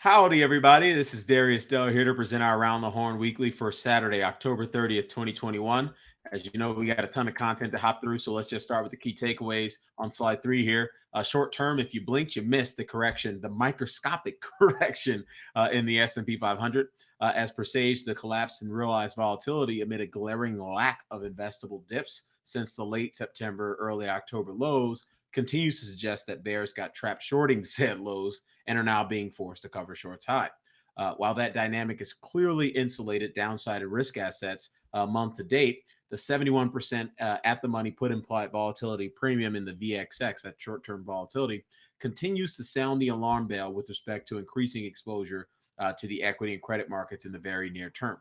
Howdy, everybody. This is Darius Dell here to present our Around the Horn Weekly for Saturday, October 30th, 2021. As you know, we got a ton of content to hop through, so let's just start with the key takeaways on slide three here. Short term, if you blinked, you missed the correction, the microscopic correction in the S&P 500. As per Sage, the collapse in realized volatility amid a glaring lack of investable dips since the late September, early October lows continues to suggest that bears got trapped shorting said lows and are now being forced to cover shorts high. While that dynamic is clearly insulated downside of risk assets month to date, the 71% at the money put implied volatility premium in the VXX, that short term volatility, continues to sound the alarm bell with respect to increasing exposure to the equity and credit markets in the very near term.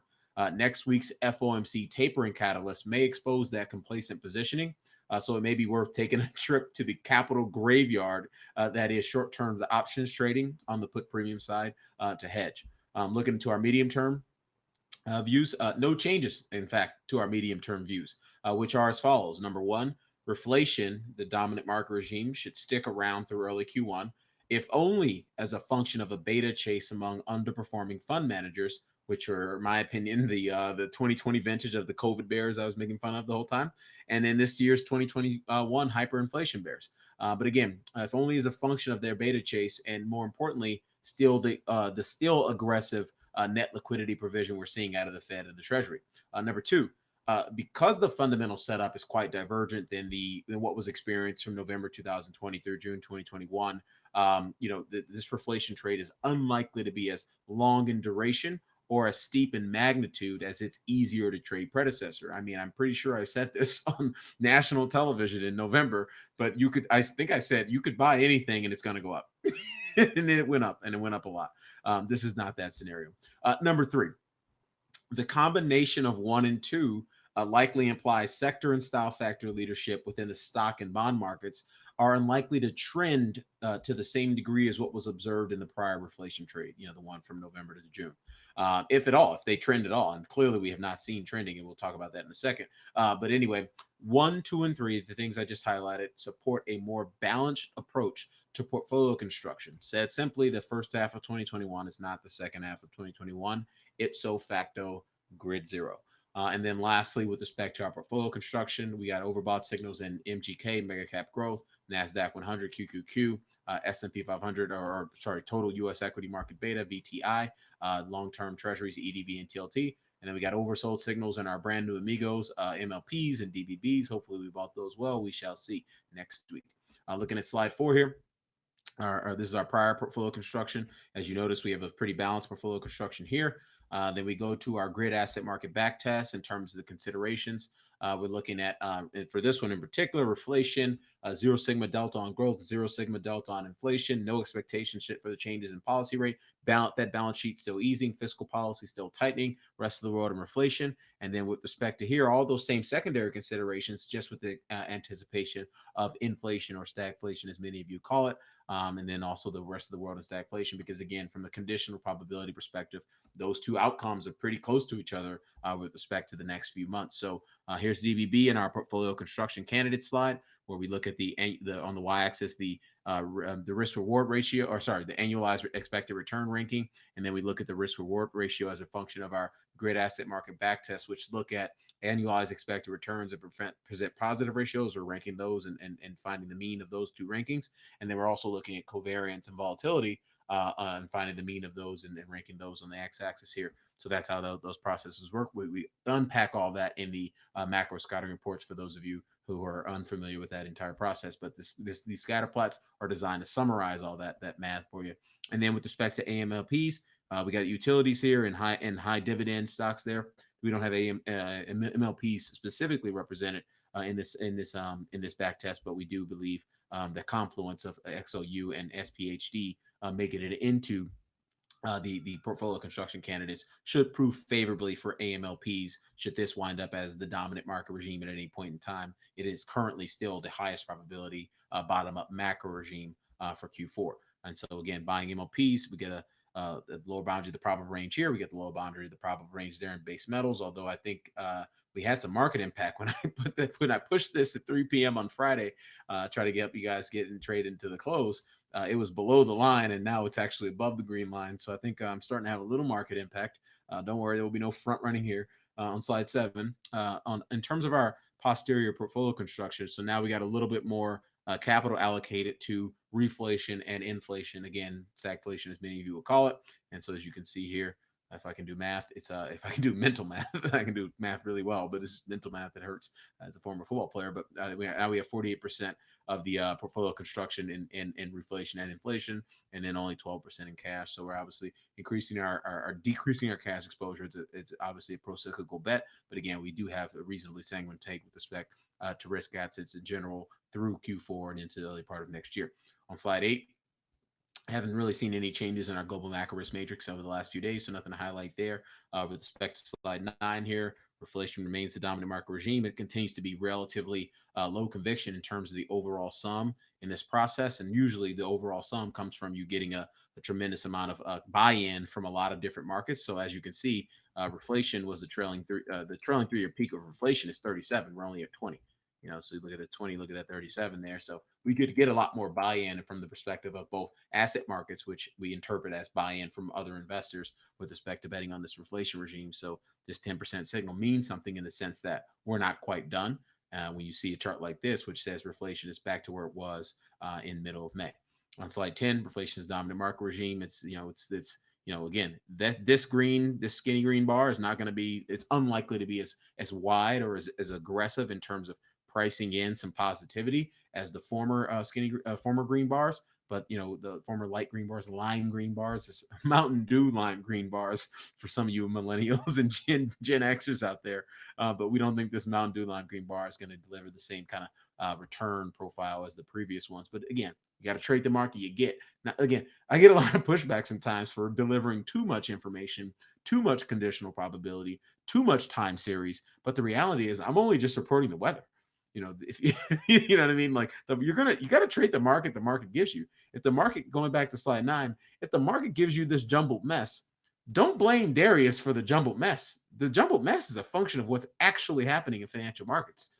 Next week's FOMC tapering catalyst may expose that complacent positioning. So it may be worth taking a trip to the capital graveyard that is short-term the options trading on the put premium side to hedge. Looking into our medium-term views, no changes, in fact, to our medium-term views, which are as follows. Number one, reflation, the dominant market regime, should stick around through early Q1, if only as a function of a beta chase among underperforming fund managers, which are, in my opinion, the 2020 vintage of the COVID bears I was making fun of the whole time, and then this year's 2021 hyperinflation bears. But again, if only as a function of their beta chase, and more importantly, still the still aggressive net liquidity provision we're seeing out of the Fed and the Treasury. Number two, because the fundamental setup is quite divergent than what was experienced from November 2020 through June 2021. This reflation trade is unlikely to be as long in duration or as steep in magnitude as its easier to trade predecessor. I mean, I'm pretty sure I said this on national television in November, but I think I said you could buy anything and it's going to go up. And then it went up, and it went up a lot. This is not that scenario. Number three, the combination of one and two likely implies sector and style factor leadership within the stock and bond markets are unlikely to trend to the same degree as what was observed in the prior reflation trade, the one from November to June, if at all, if they trend at all. And clearly we have not seen trending, and we'll talk about that in a second. But anyway, one, two, and three, the things I just highlighted, support a more balanced approach to portfolio construction. Said simply, the first half of 2021 is not the second half of 2021. Ipso facto, grid zero. And then lastly, with respect to our portfolio construction, we got overbought signals in MGK, mega cap growth, NASDAQ 100, QQQ, S&P 500, total U.S. equity market beta, VTI, long-term treasuries, EDV, and TLT. And then we got oversold signals in our brand new Amigos, MLPs, and DBBs. Hopefully we bought those well. We shall see next week. Looking at slide 4 here. This is our prior portfolio construction. As you notice, we have a pretty balanced portfolio construction here. Then we go to our grid asset market back test in terms of the considerations. We're looking at, for this one in particular, reflation, zero sigma delta on growth, zero sigma delta on inflation, no expectations for the changes in policy rate, Fed balance sheet still easing, fiscal policy still tightening, rest of the world in reflation. And then with respect to here, all those same secondary considerations, just with the anticipation of inflation or stagflation, as many of you call it. And then also the rest of the world in stagflation, because again, from a conditional probability perspective, those two outcomes are pretty close to each other with respect to the next few months. So here's DBB in our portfolio construction candidate slide, where we look at the on the y-axis the risk reward ratio, the annualized expected return ranking, and then we look at the risk reward ratio as a function of our grid asset market back test, which look at annualized expected returns and present positive ratios, or ranking those and finding the mean of those two rankings. And then we're also looking at covariance and volatility and finding the mean of those and ranking those on the x-axis here. So that's how those processes work. We unpack all that in the macro scouting reports for those of you who are unfamiliar with that entire process. But these scatter plots are designed to summarize all that math for you. And then with respect to AMLPs, we got utilities here and high dividend stocks there. We don't have MLPs specifically represented in this back test, but we do believe the confluence of XLU and SPHD making it into the portfolio construction candidates should prove favorably for AMLPs should this wind up as the dominant market regime at any point in time. It is currently still the highest probability bottom-up macro regime for Q4. And so again, buying MLPs, we get the lower boundary of the probable range here. We get the lower boundary of the probable range there in base metals, although I think we had some market impact when I pushed this at 3 p.m. on Friday, try to get you guys getting trade into the close. It was below the line, and now it's actually above the green line. So I think I'm starting to have a little market impact. Don't worry, there will be no front running here on slide 7. On in terms of our posterior portfolio construction, so now we got a little bit more capital allocated to reflation and inflation. Again, stagflation, as many of you will call it. And so, as you can see here, if I can do math, it's if I can do mental math, I can do math really well. But this is mental math that hurts as a former football player. But now we have 48% of the portfolio construction in reflation and inflation, and then only 12% in cash. So we're obviously increasing our decreasing our cash exposure. It's obviously a pro-cyclical bet, but again, we do have a reasonably sanguine take with respect to risk assets in general through Q4 and into the early part of next year. On slide 8, I haven't really seen any changes in our global macro risk matrix over the last few days, so nothing to highlight there. With respect to slide 9 here, reflation remains the dominant market regime. It continues to be relatively low conviction in terms of the overall sum in this process, and usually the overall sum comes from you getting a tremendous amount of buy-in from a lot of different markets. So as you can see, reflation was the trailing 3-year peak of inflation is 37. We're only at 20. So you look at the 20, look at that 37 there. So we could get a lot more buy-in from the perspective of both asset markets, which we interpret as buy-in from other investors with respect to betting on this reflation regime. So this 10% signal means something in the sense that we're not quite done. When you see a chart like this, which says reflation is back to where it was in middle of May. On slide 10, reflation is dominant market regime. It's again, that this skinny green bar is not going to be, it's unlikely to be as wide or as aggressive in terms of pricing in some positivity as the former former green bars. But the former light green bars, lime green bars, this Mountain Dew lime green bars for some of you millennials and Gen Xers out there. But we don't think this Mountain Dew lime green bar is going to deliver the same kind of return profile as the previous ones. But again, you got to trade the market you get. Now, again, I get a lot of pushback sometimes for delivering too much information, too much conditional probability, too much time series. But the reality is, I'm only just reporting the weather. If you know what I mean, like you got to trade the market gives you. If the market, going back to slide 9, if the market gives you this jumbled mess, don't blame Darius for the jumbled mess. The jumbled mess is a function of what's actually happening in financial markets.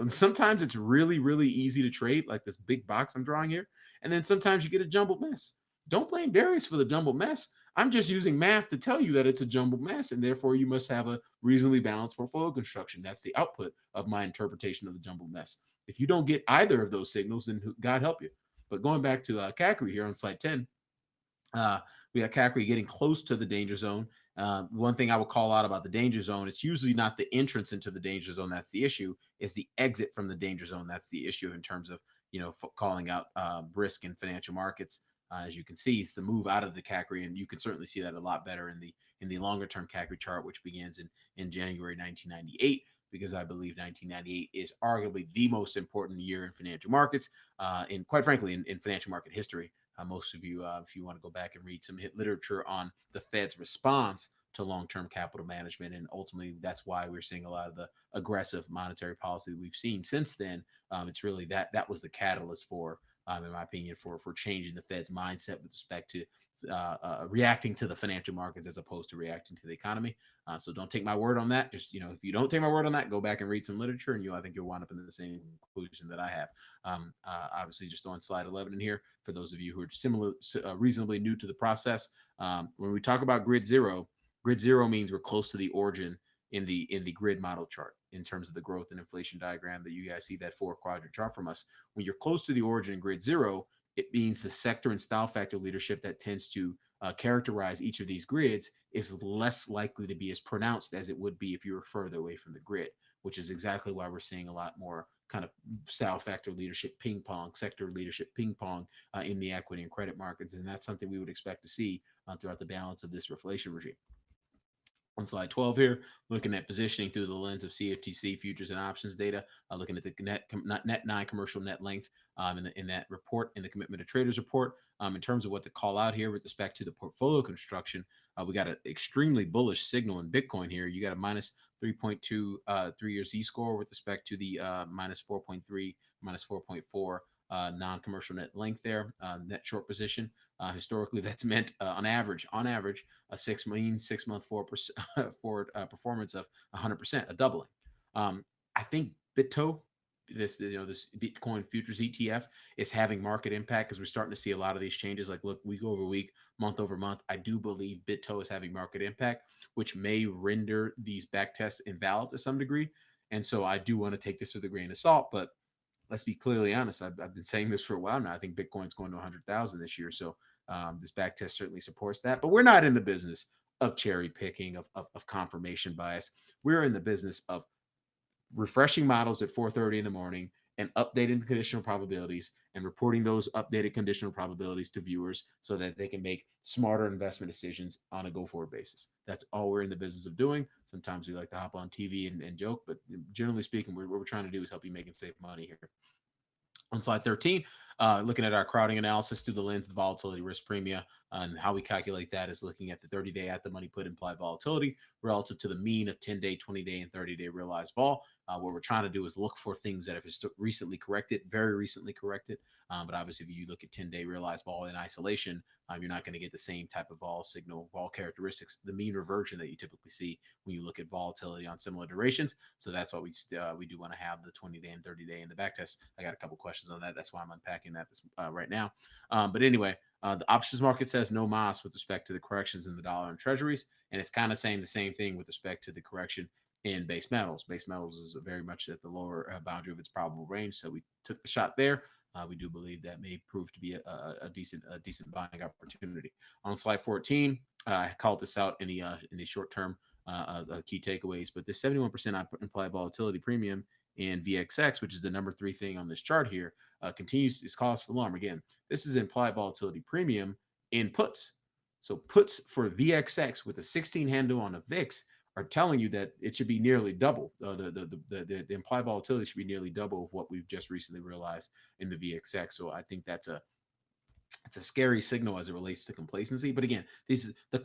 Sometimes it's really, really easy to trade, like this big box I'm drawing here. And then sometimes you get a jumbled mess. Don't blame Darius for the jumbled mess. I'm just using math to tell you that it's a jumbled mess, and therefore you must have a reasonably balanced portfolio construction. That's the output of my interpretation of the jumbled mess. If you don't get either of those signals, then God help you. But going back to CACRI here on slide 10, we got CACRI getting close to the danger zone. One thing I will call out about the danger zone, it's usually not the entrance into the danger zone that's the issue, it's the exit from the danger zone that's the issue in terms of calling out risk in financial markets. As you can see, it's the move out of the CACRI, and you can certainly see that a lot better in the longer term CACRI chart, which begins in January 1998, because I believe 1998 is arguably the most important year in financial markets, and quite frankly, in financial market history. Most of you, if you want to go back and read some literature on the Fed's response to long-term capital management, and ultimately that's why we're seeing a lot of the aggressive monetary policy that we've seen since then. It's really that was the catalyst for, in my opinion, for changing the Fed's mindset with respect to reacting to the financial markets as opposed to reacting to the economy. So don't take my word on that. Just, if you don't take my word on that, go back and read some literature, and I think you'll wind up in the same conclusion that I have. Obviously, just on slide 11 in here, for those of you who are reasonably new to the process, when we talk about grid zero means we're close to the origin in the grid model chart in terms of the growth and inflation diagram that you guys see, that 4-quadrant chart from us. When you're close to the origin in grid zero, it means the sector and style factor leadership that tends to characterize each of these grids is less likely to be as pronounced as it would be if you were further away from the grid, which is exactly why we're seeing a lot more kind of style factor leadership ping pong, sector leadership ping pong in the equity and credit markets. And that's something we would expect to see throughout the balance of this reflation regime. On slide 12 here, looking at positioning through the lens of CFTC futures and options data, looking at the net non-commercial net length in that report, in the commitment of traders report. In terms of what to call out here with respect to the portfolio construction, we got an extremely bullish signal in Bitcoin here. You got a minus 3.2 3-year Z-score with respect to the minus 4.3, minus 4.4 non-commercial net length there, net short position. Historically, that's meant on average, a 6-month forward performance of 100%, a doubling. I think BitTo, this Bitcoin futures ETF, is having market impact because we're starting to see a lot of these changes. Like, look, week over week, month over month, I do believe BitTo is having market impact, which may render these back tests invalid to some degree. And so I do want to take this with a grain of salt, but let's be clearly honest. I've been saying this for a while now. I think Bitcoin's going to 100,000 this year. So this back test certainly supports that. But we're not in the business of cherry picking, of confirmation bias. We're in the business of refreshing models at 4:30 in the morning and updating the conditional probabilities and reporting those updated conditional probabilities to viewers so that they can make smarter investment decisions on a go-forward basis. That's all we're in the business of doing. Sometimes we like to hop on TV and joke, but generally speaking, what we're trying to do is help you make and save money here. On slide 13, looking at our crowding analysis through the lens of the volatility risk premia, and how we calculate that is looking at the 30-day at the money put implied volatility relative to the mean of 10-day, 20-day, and 30-day realized vol. What we're trying to do is look for things that have recently corrected, very recently corrected. But obviously, if you look at 10-day realized vol in isolation, you're not going to get the same type of vol signal, vol characteristics, the mean reversion that you typically see when you look at volatility on similar durations. So that's why we do want to have the 20-day and 30-day in the back test. I got a couple questions on that. That's why I'm unpacking that right now. But anyway, the options market says no mas with respect to the corrections in the dollar and treasuries, and it's kind of saying the same thing with respect to the correction in base metals. Base metals is very much at the lower boundary of its probable range, so we took the shot there. We do believe that may prove to be a decent buying opportunity. On slide 14, I called this out in the short term key takeaways, but the 71% implied volatility premium in VXX, which is the number 3 thing on this chart here, continues is cause for alarm. Again, this is implied volatility premium in puts. So puts for VXX with a 16 handle on a VIX are telling you that it should be nearly double. The implied volatility should be nearly double of what we've just recently realized in the VXX. So I think it's a scary signal as it relates to complacency. But again,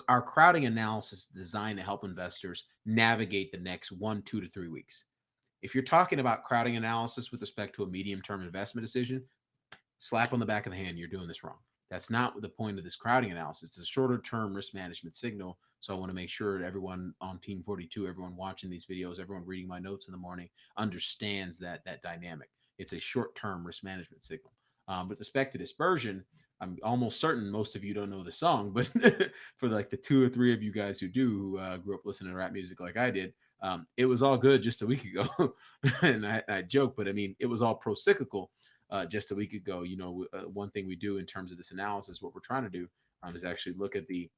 our crowding analysis is designed to help investors navigate the next 1, 2 to 3 weeks. If you're talking about crowding analysis with respect to a medium-term investment decision, slap on the back of the hand, you're doing this wrong. That's not the point of this crowding analysis. It's a shorter-term risk management signal. So I want to make sure that everyone on Team 42, everyone watching these videos, everyone reading my notes in the morning understands that dynamic. It's a short-term risk management signal. With respect to dispersion, I'm almost certain most of you don't know the song, but for like the 2 or 3 of you guys who do, who grew up listening to rap music like I did, it was all good just a week ago. And I joke, but I mean, it was all pro-cyclical just a week ago. One thing we do in terms of this analysis, what we're trying to do is actually look at the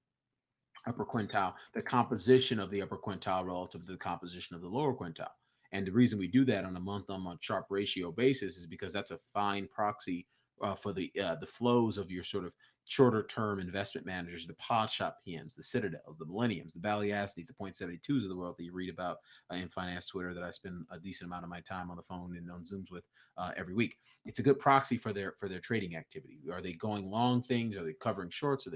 upper quintile, the composition of the upper quintile relative to the composition of the lower quintile. And the reason we do that on a month-on-month Sharpe ratio basis is because that's a fine proxy for the flows of your sort of shorter term investment managers, the pod shop PMs, the Citadels, the Millenniums, the Balyasny's, the 0.72s of the world that you read about in finance Twitter that I spend a decent amount of my time on the phone and on Zooms with every week. It's a good proxy for their trading activity. Are they going long things? Are they covering shorts? Are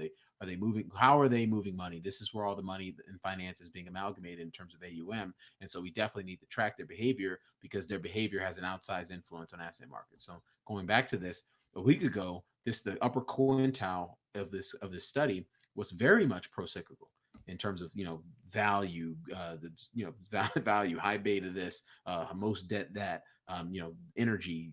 they moving? How are they moving money? This is where all the money in finance is being amalgamated in terms of AUM. And so we definitely need to track their behavior because their behavior has an outsized influence on asset markets. So going back to this, a week ago, the upper quintile of this study was very much pro-cyclical in terms of value, value, high beta this, most debt that, energy,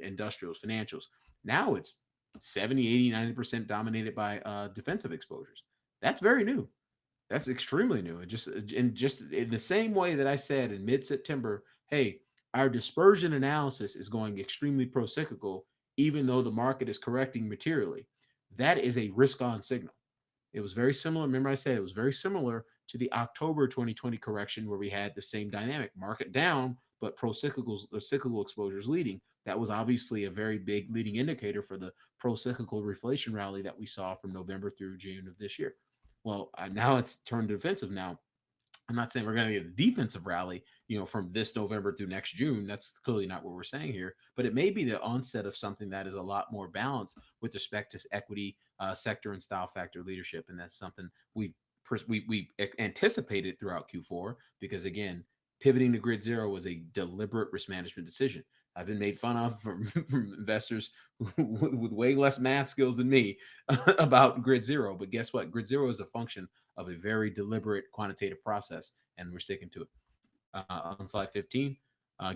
industrials, financials. Now it's 70, 80, 90% dominated by defensive exposures. That's very new. That's extremely new. And just in the same way that I said in mid-September, hey, our dispersion analysis is going extremely pro-cyclical, even though the market is correcting materially. That is a risk-on signal. It was very similar. Remember I said it was very similar to the October 2020 correction where we had the same dynamic, market down, but cyclical exposures leading. That was obviously a very big leading indicator for the pro-cyclical reflation rally that we saw from November through June of this year. Well, now it's turned defensive now. I'm not saying we're going to get a defensive rally, from this November through next June. That's clearly not what we're saying here. But it may be the onset of something that is a lot more balanced with respect to equity, sector, and style factor leadership. And that's something we anticipated throughout Q4 because, again, pivoting to Grid Zero was a deliberate risk management decision. I've been made fun of from investors with way less math skills than me about Grid Zero. But guess what? Grid Zero is a function of a very deliberate quantitative process, and we're sticking to it. On slide 15.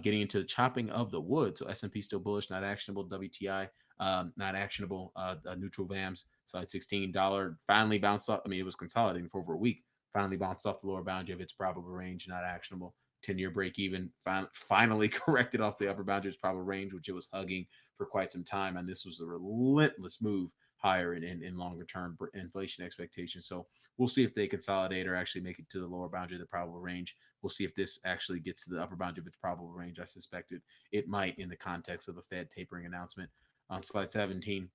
Getting into the chopping of the wood. So S&P still bullish, not actionable. WTI not actionable. Neutral VAMs. Slide 16. Dollar finally bounced off. I mean, it was consolidating for over a week. Finally bounced off the lower boundary of its probable range, not actionable. 10-year break even finally corrected off the upper boundary of its probable range, which it was hugging for quite some time. And this was a relentless move higher in longer term inflation expectations. So we'll see if they consolidate or actually make it to the lower boundary of the probable range. We'll see if this actually gets to the upper boundary of its probable range. I suspected it might in the context of a Fed tapering announcement. On slide 17,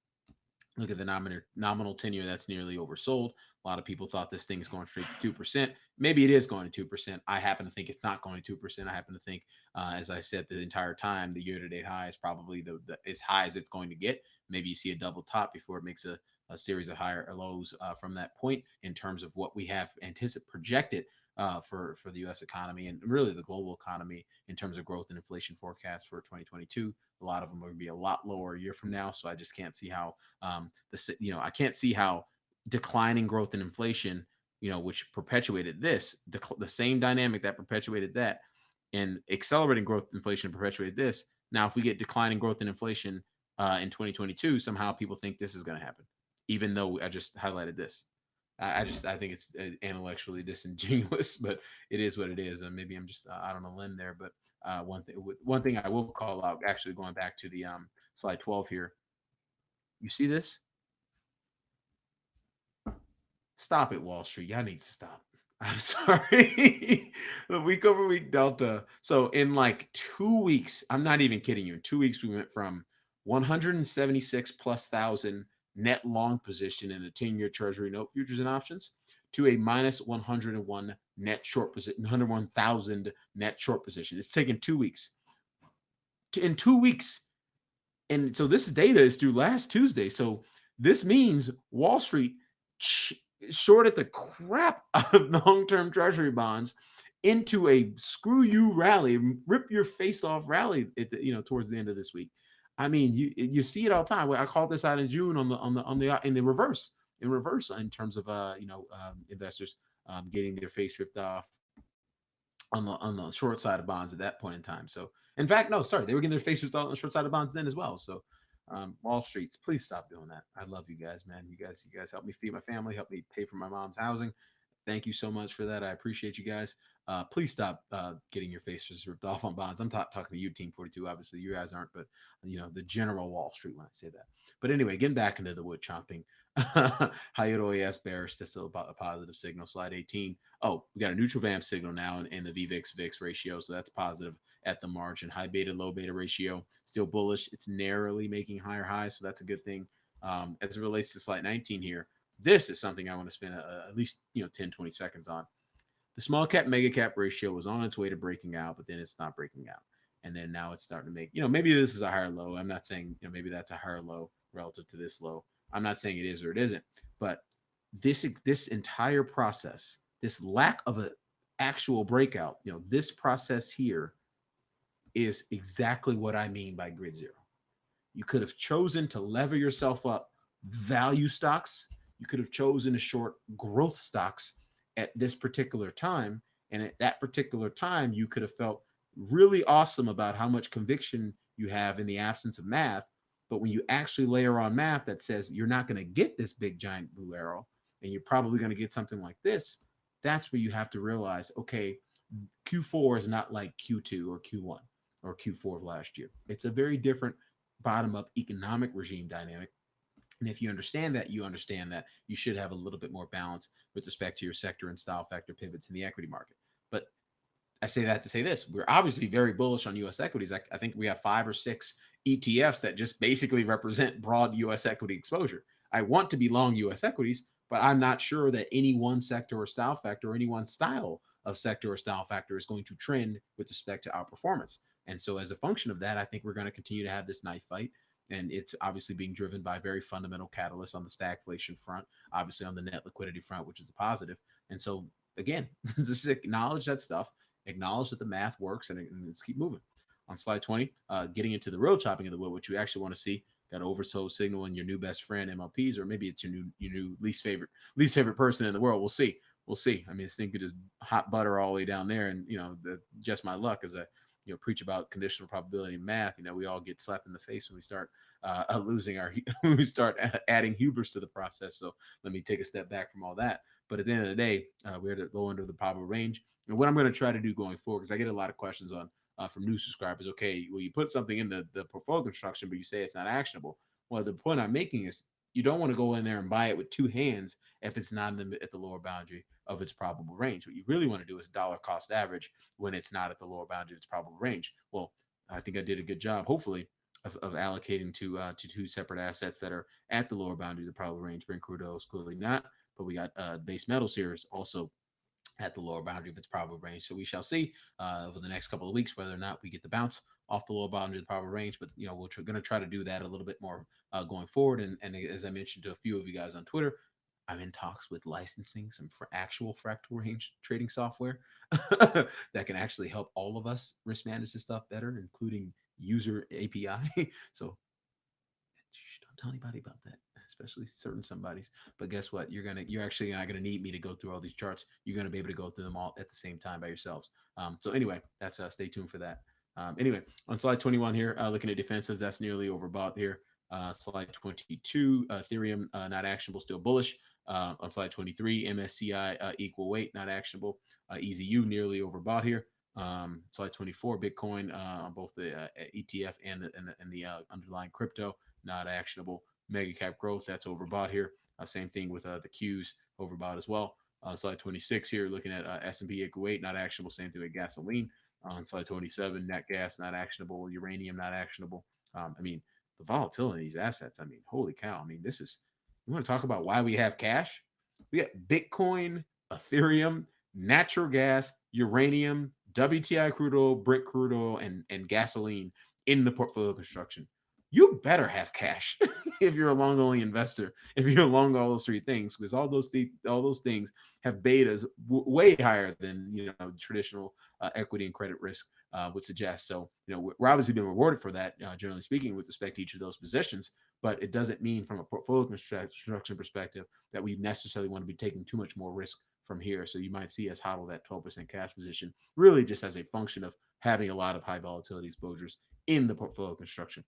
look at the nominal 10-year that's nearly oversold. A lot of people thought this thing is going straight to 2%. Maybe it is going to 2%. I happen to think it's not going to 2%. I happen to think, as I've said the entire time, the year-to-date high is probably the as high as it's going to get. Maybe you see a double top before it makes a series of higher lows from that point in terms of what we have projected for the U.S. economy and really the global economy in terms of growth and inflation forecasts for 2022. A lot of them are going to be a lot lower a year from now. So I just can't see how I can't see how declining growth and inflation, which perpetuated this, the same dynamic that perpetuated that, and accelerating growth inflation perpetuated this. Now, if we get declining growth and inflation in 2022, somehow people think this is going to happen, even though I just highlighted this. I think it's intellectually disingenuous, but it is what it is. And maybe I'm just out on a limb there. But one thing I will call out, actually going back to the slide 12 here. You see this? Stop it, Wall Street. Y'all need to stop. I'm sorry. The week over week delta. So in like 2 weeks, I'm not even kidding you. In 2 weeks, we went from 176 plus thousand net long position in the 10-year Treasury note futures and options to a minus 101 net short position, 101,000 net short position. It's taken 2 weeks. In 2 weeks. And so this data is through last Tuesday. So this means Wall Street shorted the crap out of long-term Treasury bonds into a screw you rally, rip your face off rally at towards the end of this week. I mean, you see it all the time. I called this out in June in the reverse in terms of investors getting their face ripped off on the short side of bonds at that point in time. So in fact, no, sorry, they were getting their face ripped off on the short side of bonds then as well. So Wall Streets, please stop doing that. I love you guys, man. You guys help me feed my family, help me pay for my mom's housing. Thank you so much for that. I appreciate you guys. Please stop getting your faces ripped off on bonds. I'm talking to you, Team 42. Obviously, you guys aren't, but the general Wall Street when I say that. But anyway, getting back into the wood chopping. High-yield OAS bearish. That's still about a positive signal. Slide 18. Oh, we got a neutral VAM signal now in the VVIX-VIX ratio, so that's positive at the margin. High beta, low beta ratio, still bullish. It's narrowly making higher highs, so that's a good thing. As it relates to slide 19 here, this is something I want to spend at least 10, 20 seconds on. The small cap, mega cap ratio was on its way to breaking out, but then it's not breaking out. And then now it's starting to make, maybe this is a higher low. I'm not saying, maybe that's a higher low relative to this low. I'm not saying it is or it isn't, but this entire process, this lack of an actual breakout, this process here is exactly what I mean by grid zero. You could have chosen to lever yourself up value stocks. You could have chosen to short growth stocks at this particular time. And at that particular time, you could have felt really awesome about how much conviction you have in the absence of math. But when you actually layer on math that says you're not going to get this big giant blue arrow, and you're probably going to get something like this, that's where you have to realize, okay, Q4 is not like Q2 or Q1 or Q4 of last year. It's a very different bottom-up economic regime dynamic. And if you understand that, you should have a little bit more balance with respect to your sector and style factor pivots in the equity market. But I say that to say this. We're obviously very bullish on U.S. equities. I think we have 5 or 6 ETFs that just basically represent broad U.S. equity exposure. I want to be long U.S. equities, but I'm not sure that any one sector or style factor or any one style of sector or style factor is going to trend with respect to our performance. And so as a function of that, I think we're going to continue to have this knife fight. And it's obviously being driven by very fundamental catalysts on the stagflation front, obviously on the net liquidity front, which is a positive. And so, again, just acknowledge that stuff, acknowledge that the math works, and let's keep moving. On slide 20, getting into the real chopping of the wood, which you actually want to see, that oversold signal in your new best friend MLPs, or maybe it's your new least favorite person in the world. We'll see. we'll see. I mean, this thing could just hot butter all the way down there, and just my luck as I preach about conditional probability in math. We all get slapped in the face when we start losing our when we start adding hubris to the process. So let me take a step back from all that. But at the end of the day, we're at the low end of the probable range. And what I'm going to try to do going forward, because I get a lot of questions on from new subscribers. Okay, well, you put something in the portfolio construction, but you say it's not actionable. Well, the point I'm making is you don't want to go in there and buy it with two hands if it's not at the lower boundary of its probable range. What you really want to do is dollar cost average when it's not at the lower boundary of its probable range. Well, I think I did a good job, hopefully, of allocating to two separate assets that are at the lower boundary of the probable range. Brent crude oil is clearly not, but we got base metals here is also at the lower boundary of its probable range. So we shall see over the next couple of weeks whether or not we get the bounce off the lower boundary of the probable range. But we're going to try to do that a little bit more going forward. And as I mentioned to a few of you guys on Twitter, I'm in talks with licensing some actual fractal range trading software that can actually help all of us risk manage this stuff better, including user API. So don't tell anybody about that, especially certain somebodies. But guess what? You're actually not gonna need me to go through all these charts. You're gonna be able to go through them all at the same time by yourselves. So anyway, that's stay tuned for that. Anyway, on slide 21 here, looking at defensives, that's nearly overbought here. Slide 22, Ethereum not actionable, still bullish. On slide 23, MSCI equal weight, not actionable. EZU nearly overbought here. Slide 24, Bitcoin on both the ETF and the underlying crypto, not actionable. Mega cap growth, that's overbought here. Same thing with the Qs, overbought as well. Slide 26 here, looking at S&P equal weight, not actionable. Same thing with gasoline. On slide 27, net gas, not actionable. Uranium, not actionable. I mean, the volatility of these assets, I mean, holy cow. I mean, this is, you want to talk about why we have cash? We got Bitcoin, Ethereum, natural gas, uranium, WTI crude oil, Brent crude oil, and gasoline in the portfolio construction. You better have cash if you're a long only investor. If you're long all those three things, because all those things have betas way higher than traditional equity and credit risk would suggest. So we're obviously being rewarded for that, generally speaking, with respect to each of those positions. But it doesn't mean from a portfolio construction perspective that we necessarily want to be taking too much more risk from here. So you might see us hodl that 12% cash position, really just as a function of having a lot of high volatility exposures in the portfolio construction.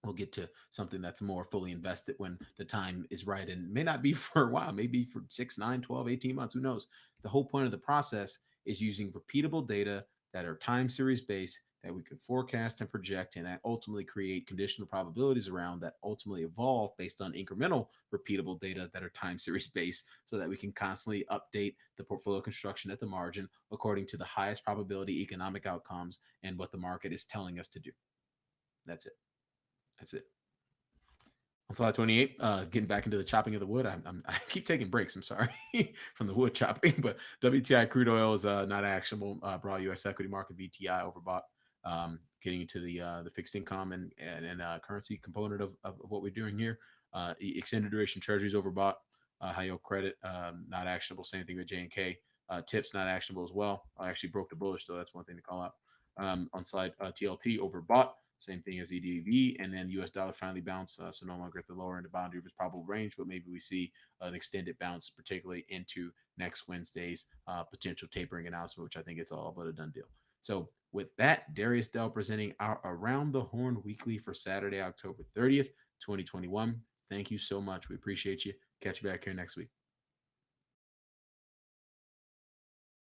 We'll get to something that's more fully invested when the time is right, and may not be for a while, maybe for 6, 9, 12, 18 months, who knows. The whole point of the process is using repeatable data that are time series based, that we can forecast and project, and that ultimately create conditional probabilities around, that ultimately evolve based on incremental repeatable data that are time series based, so that we can constantly update the portfolio construction at the margin according to the highest probability economic outcomes and what the market is telling us to do. That's it. That's it. On slide 28, getting back into the chopping of the wood. I keep taking breaks. I'm sorry from the wood chopping, but WTI crude oil is not actionable. Broad U.S. equity market VTI overbought. Getting into the fixed income and currency component of what we're doing here. Extended duration treasuries overbought. High yield credit not actionable. Same thing with J&K. Tips not actionable as well. I actually broke the bullish, so that's one thing to call out. On slide TLT overbought. Same thing as EDV, and then U.S. dollar finally bounced, so no longer at the lower end of boundary of its probable range, but maybe we see an extended bounce, particularly into next Wednesday's potential tapering announcement, which I think is all but a done deal. So with that, Darius Dell presenting our Around the Horn Weekly for Saturday, October 30th, 2021. Thank you so much. We appreciate you. Catch you back here next week.